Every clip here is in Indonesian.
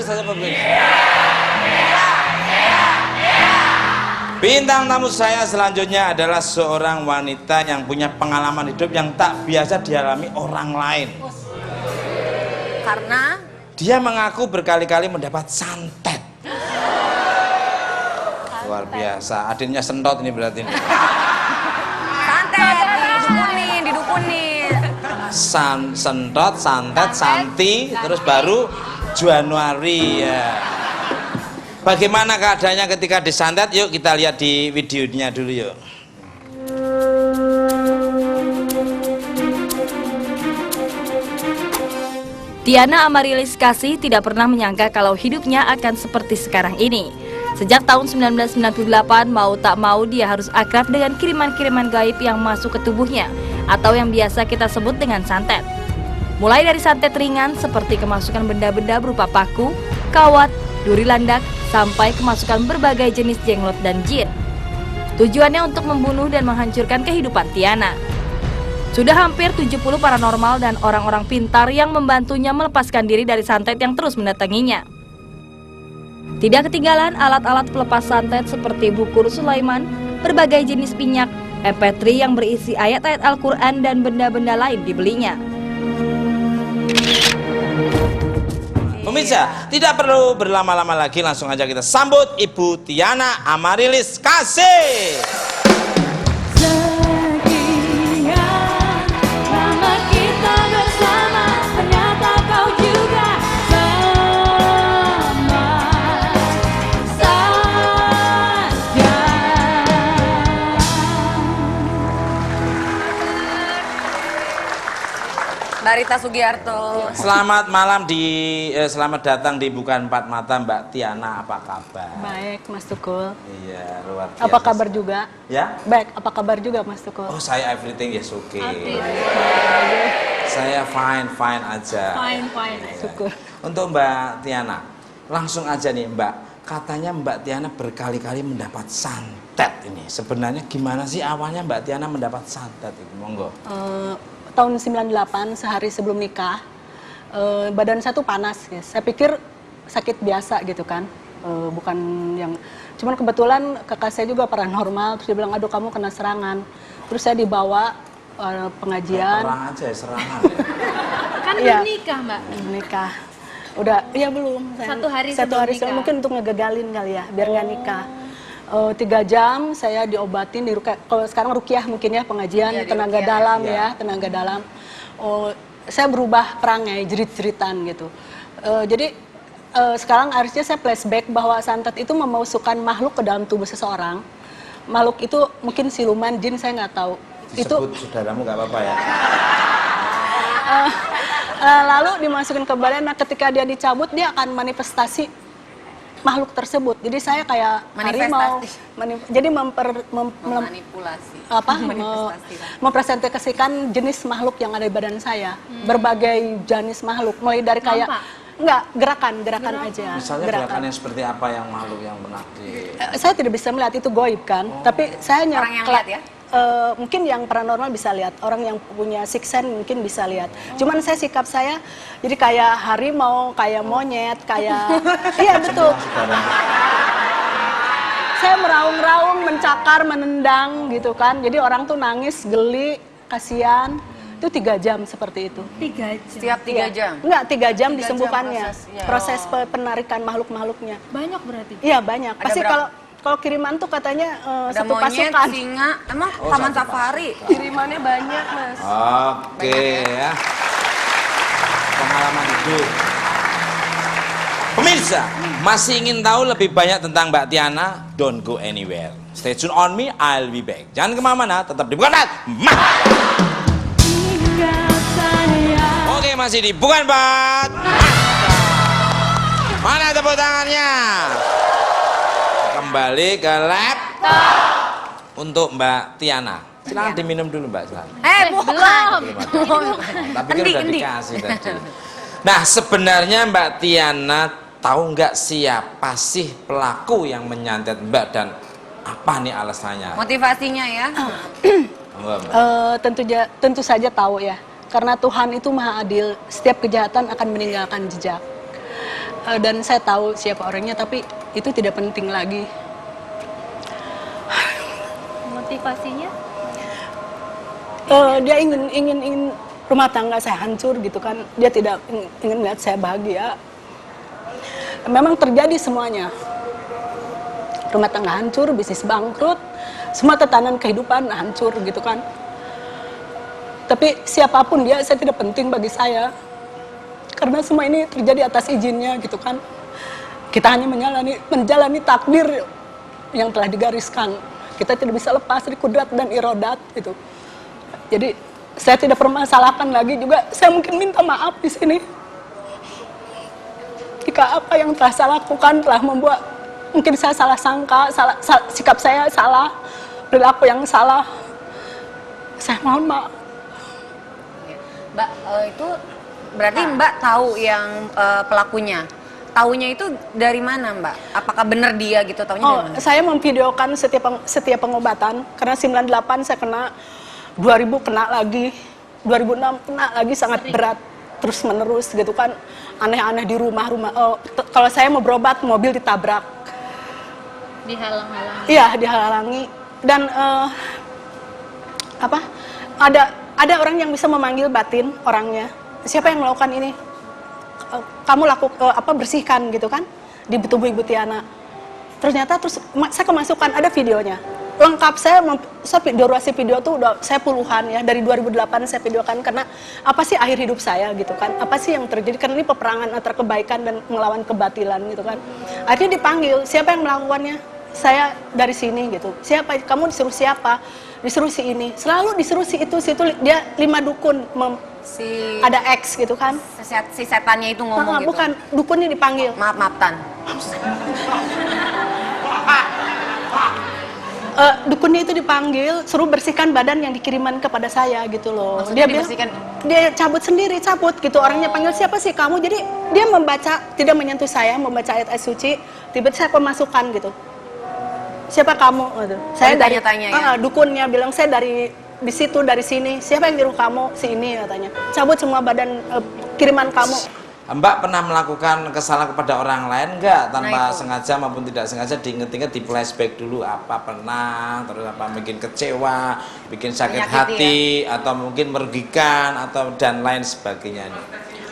saja pemirsa. Bintang tamu saya selanjutnya adalah seorang wanita yang punya pengalaman hidup yang tak biasa dialami orang lain. Karena dia mengaku berkali-kali mendapat santet. Luar biasa, adiknya sentot ini berarti ini. santet, didukunin. Sentot, santet, santi, terus baru Januari ya. Bagaimana keadaannya ketika disantet? Yuk kita lihat di videonya dulu yuk. Tiana Amarilis Kasih tidak pernah menyangka kalau hidupnya akan seperti sekarang ini. Sejak tahun 1998, mau tak mau dia harus akrab dengan kiriman-kiriman gaib yang masuk ke tubuhnya, atau yang biasa kita sebut dengan santet. Mulai dari santet ringan seperti kemasukan benda-benda berupa paku, kawat, duri landak, sampai kemasukan berbagai jenis jenglot dan jin. Tujuannya untuk membunuh dan menghancurkan kehidupan Tiana. Sudah hampir 70 paranormal dan orang-orang pintar yang membantunya melepaskan diri dari santet yang terus mendatanginya. Tidak ketinggalan alat-alat pelepas santet seperti bukur Sulaiman, berbagai jenis minyak, MP3 yang berisi ayat-ayat Al-Quran dan benda-benda lain dibelinya. Pemirsa, tidak perlu berlama-lama lagi, langsung aja kita sambut Ibu Tiana Amarilis Kasih. Rita Sugiarto. Selamat malam selamat datang di Bukan Empat Mata, Mbak Tiana, apa kabar? Baik, Mas Tukul. Iya, luar biasa. Apa kabar juga? Ya? Baik, apa kabar juga, Mas Tukul? Oh, saya everything yes okay. Saya fine aja. Fine, Ya. syukur. Untuk Mbak Tiana, langsung aja nih Mbak. Katanya Mbak Tiana berkali-kali mendapat santet ini. Sebenarnya gimana sih awalnya Mbak Tiana mendapat santet ini? Monggo. Tahun 98, sehari sebelum nikah, badan saya tuh panas, ya. Saya pikir sakit biasa gitu kan, bukan yang... Cuman kebetulan kakak saya juga paranormal, terus dia bilang, aduh kamu kena serangan. Terus saya dibawa pengajian. Orang aja ya, serangan ya. Kan belum nikah, Mbak? Nikah. Udah, iya belum. Satu hari sebelum mungkin untuk ngegagalin kali ya, biar nggak nikah. 3 jam saya diobatin di kalau sekarang rukiah mungkin ya, pengajian ya, tenaga rukiah, dalam ya. ya, tenaga dalam. Saya berubah perangai, jerit-jeritan gitu. Jadi sekarang harusnya saya flashback bahwa santet itu memasukkan makhluk ke dalam tubuh seseorang. Makhluk itu mungkin siluman, jin, saya nggak tahu. Disebut saudaramu nggak apa-apa ya. Lalu dimasukin ke badan, nah ketika dia dicabut dia akan manifestasi makhluk tersebut. Jadi saya kayak harimau, jadi manipulasi. Mempresentasikan jenis makhluk yang ada di badan saya. Berbagai jenis makhluk, mulai dari kayak gerakan aja. Misalnya gerakan yang seperti apa yang makhluk yang pernah saya tidak bisa melihat, itu goib kan. Tapi saya Orang yang lihat ya? Mungkin yang paranormal bisa lihat, orang yang punya sixth sense mungkin bisa lihat. Cuman sikap saya jadi kayak harimau, kayak monyet, kayak iya betul. Saya meraung-raung, mencakar, menendang gitu kan. Jadi orang tuh nangis, geli, kasihan. Itu 3 jam seperti itu. 3 jam? Setiap 3 jam? Enggak, 3 jam disembuhkannya. Prosesnya. Proses penarikan makhluk-makhluknya. Banyak berarti? Iya banyak. Ada Pasti berapa? kalau kiriman tuh katanya Ada satu monyet, pasukan. singa, emang taman safari. Kirimannya banyak, Mas. Oke ya. Pengalaman hidup. Pemirsa, masih ingin tahu lebih banyak tentang Mbak Tiana? Don't go anywhere. Stay tune on me, I'll be back. Jangan kemana-mana, tetap di Bukan Empat Mata. Oke, masih di Bukan Empat Mata. Mana tepuk tangannya? Kembali ke laptop untuk Mbak Tiana. Silakan diminum dulu Mbak. Bukan. Tapi kan udah dikasih tadi. Nah, sebenarnya Mbak Tiana tahu nggak siapa sih pelaku yang menyantet Mbak dan apa nih alasannya? Motivasinya ya? Tentu saja tahu ya. Karena Tuhan itu maha adil, setiap kejahatan akan meninggalkan jejak. dan saya tahu siapa orangnya, tapi itu tidak penting lagi. Motivasinya? Dia ingin rumah tangga saya hancur gitu kan. Dia tidak ingin lihat saya bahagia. Memang terjadi semuanya. Rumah tangga hancur, bisnis bangkrut, semua tatanan kehidupan hancur gitu kan. Tapi siapapun dia, saya tidak penting bagi saya. Karena semua ini terjadi atas izinnya gitu kan. Kita hanya menjalani takdir yang telah digariskan. Kita tidak bisa lepas dari kudrat dan irodat gitu. Jadi saya tidak permasalahkan lagi juga. Saya mungkin minta maaf di sini. Jika apa yang telah saya lakukan telah membuat mungkin saya salah sangka, sikap saya salah, perilaku yang salah. Saya mohon maaf. Mbak, itu berarti Mbak tahu yang pelakunya. Taunya itu dari mana, Mbak? Apakah benar dia gitu taunya dari mana? Saya memvideokan setiap pengobatan karena 98 saya kena, 2000 kena lagi, 2006 kena lagi sangat berat terus menerus gitu kan. Aneh-aneh di rumah. Kalau saya mau berobat mobil ditabrak. Dihalang-halangi. Iya, dihalangi. Dan ada orang yang bisa memanggil batin orangnya. Siapa yang melakukan ini? Kamu bersihkan gitu kan di tubuh Ibu Tiana. Ternyata saya kemasukan ada videonya. Lengkap saya durasi video tuh udah saya puluhan ya, dari 2008 saya videokan karena apa sih akhir hidup saya gitu kan. Apa sih yang terjadi, karena ini peperangan antara kebaikan dan melawan kebatilan gitu kan. Akhirnya dipanggil, siapa yang melakukannya? Saya dari sini gitu. Siapa? Kamu disuruh siapa? Disuruh si ini. Selalu disuruh si itu dia 5 dukun ada X gitu kan. Si setannya itu ngomong gitu. Bukan, dukunnya dipanggil. Maaf Tan. Dukunnya itu dipanggil, suruh bersihkan badan yang dikiriman kepada saya gitu loh. Maksudnya Dia dibersihkan? Dia cabut gitu. Orangnya panggil siapa sih kamu? Jadi dia membaca, tidak menyentuh saya, membaca ayat-ayat suci. Tiba-tiba saya pemasukan gitu. Siapa kamu? Gitu. Saya dari tanya-tanya ya? Dukunnya bilang saya dari di situ, dari sini. Siapa yang nyuruh kamu? Si ini katanya. Cabut semua badan kiriman kamu. Mbak pernah melakukan kesalahan kepada orang lain enggak tanpa Nah, sengaja maupun tidak sengaja, diinget-inget, di flashback dulu apa pernah, terus apa bikin kecewa, bikin sakit hati atau mungkin merugikan atau dan lain sebagainya nih.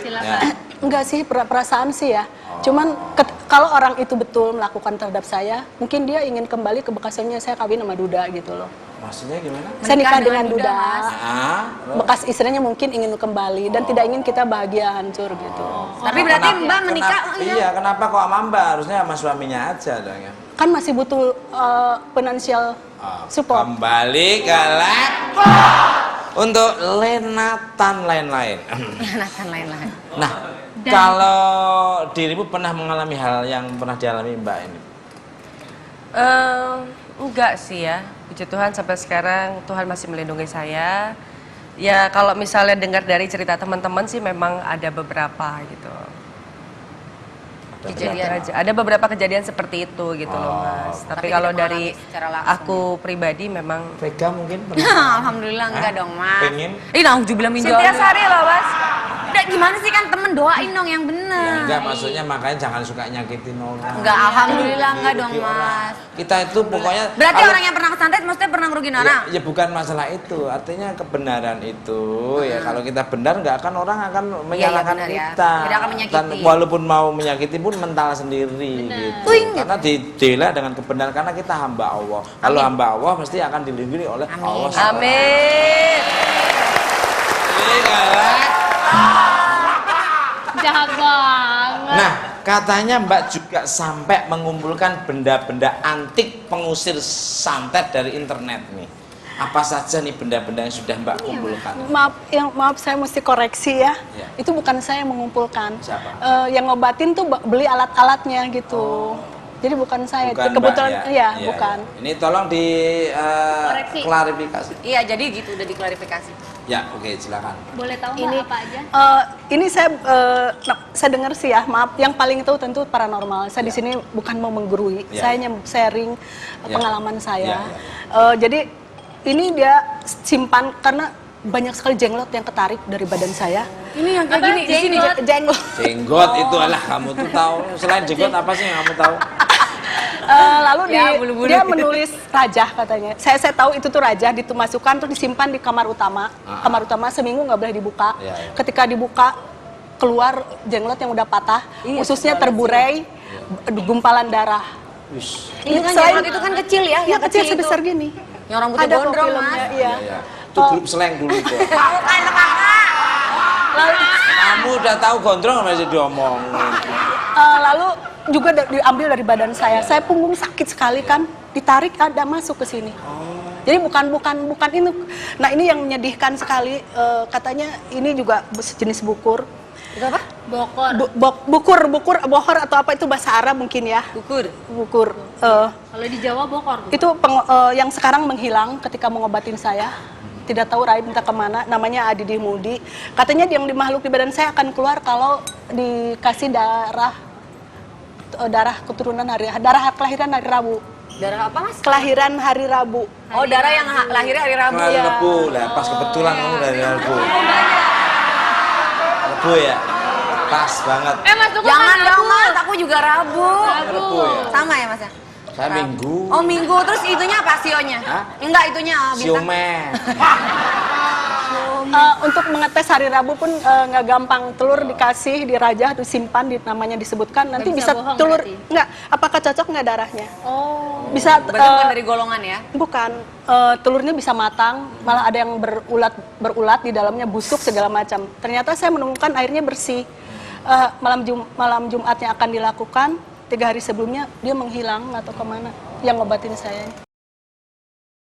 Silakan. Enggak sih, perasaan sih ya. Cuman kalau orang itu betul melakukan terhadap saya, mungkin dia ingin kembali ke bekasnya saya kawin sama duda gitu loh. Maksudnya gimana? Saya nikah dengan duda. Bekas Bekas istrinya mungkin ingin kembali dan tidak ingin kita bahagia hancur gitu. Tapi berarti Mbak menikah? Iya, kenapa kok sama Mbak? Harusnya sama suaminya aja dong ya. Kan masih butuh financial support. Kembali ke laptop untuk Lenatan lain-lain. Lenatan lain-lain. Nah, kalau dirimu pernah mengalami hal yang pernah dialami Mbak ini? Enggak sih ya, puji Tuhan sampai sekarang Tuhan masih melindungi saya. Ya kalau misalnya dengar dari cerita teman-teman sih memang ada beberapa gitu. Ada beberapa kejadian seperti itu gitu loh Mas. Tapi kalau dari aku pribadi memang Vega mungkin pernah? Alhamdulillah enggak dong Mas. Pengen? Nauzubillah min dzalik. Cynthia Sari loh Mas. Udah gimana sih, kan temen doain dong yang bener. Enggak, maksudnya makanya jangan suka nyakitin orang. Enggak, alhamdulillah enggak dong Mas. Kita itu pokoknya Berarti orang yang pernah kesantet maksudnya pernah ngerugiin orang? Ya bukan masalah itu, artinya kebenaran itu ya kalau kita benar nggak akan orang akan menyalahkan benar ya. kita. Tidak akan menyakiti. Dan walaupun mau menyakiti pun mental sendiri gitu. Karena dibela dengan kebenaran karena kita hamba Allah. Kalau hamba Allah pasti akan dilindungi oleh Allah. amin. Jahat banget. Nah, katanya Mbak juga sampai mengumpulkan benda-benda antik pengusir santet dari internet nih. Apa saja nih benda-benda yang sudah Mbak kumpulkan? Maaf saya mesti koreksi ya. Ya. Itu bukan saya yang mengumpulkan. Siapa? Yang ngobatin tuh beli alat-alatnya gitu. Jadi bukan saya. Bukan Kebetulan Mbak, iya, bukan. Ya. Ini tolong di klarifikasi. Iya, jadi gitu udah diklarifikasi. Ya, oke, silakan. Boleh tahu Ini Mbak apa aja? ini saya dengar sih ya, maaf, yang paling tahu tentu paranormal. Saya di sini bukan mau menggurui, saya hanya sharing pengalaman saya. Jadi ini dia simpan karena banyak sekali jenglot yang ketarik dari badan saya. Ini yang kayak Apa? gini di sini Jenggot? Jenglot. Jenggot itu alah kamu tuh tahu. Selain jenggot apa sih yang kamu tahu? Lalu Ya, bulu-bulu. dia menulis rajah katanya. Saya tahu itu tuh rajah, dimasukkan terus disimpan di kamar utama. Kamar utama seminggu nggak boleh dibuka. Ya, ya. Ketika dibuka keluar jenglot yang udah patah, ususnya terburai, gumpalan darah. Wis. Ini kan Selain- jenglot itu kan kecil ya, Yang kecil itu. sebesar gini. Yang rambutnya Ada kok gondrong, filmnya, Mas. iya. Ya, ya. Itu grup slang dulu itu. Mau kan kakak? Lalu, Kamu udah tahu gondrong masih diomong. lalu juga diambil dari badan saya. Saya punggung sakit sekali kan, ditarik ada masuk ke sini. Jadi bukan ini. Nah ini yang menyedihkan sekali. Katanya ini juga sejenis bukur. Itu apa? Bokor. Bukur, bohor atau apa itu bahasa Arab mungkin ya. Bukur. Bukur. Kalau di Jawa bokor. Itu yang sekarang menghilang ketika mengobatin saya. Tidak tahu Raib minta kemana, namanya Adidih Mudi. Katanya yang di makhluk di badan saya akan keluar kalau dikasih darah keturunan darah kelahiran hari Rabu. Darah apa, Mas? Kelahiran hari Rabu. Oh, darah yang lahirnya hari Rabu Hari ya. Rabu lah, pas kebetulan kamu dari Rabu. Rabu ya, pas banget. Mas tuh Jangan dong, Mas. Aku juga Rabu. Rabu ya. Sama ya, Mas ya? Saya Minggu. Oh, Minggu. Terus itunya apa, sionya? Hah? Enggak, itunya bintang. Siomen. Untuk mengetes hari Rabu pun nggak gampang. Telur dikasih, dirajah, disimpan, namanya disebutkan. Nanti bisa bisa bohong telur berarti? nggak? Apakah cocok nggak darahnya? Oh. Bisa Berarti bukan dari golongan ya? bukan. Telurnya bisa matang, malah ada yang berulat di dalamnya, busuk segala macam. Ternyata saya menemukan airnya bersih. Malam Jumat yang akan dilakukan 3 hari sebelumnya dia menghilang atau kemana? Yang ngobatin saya.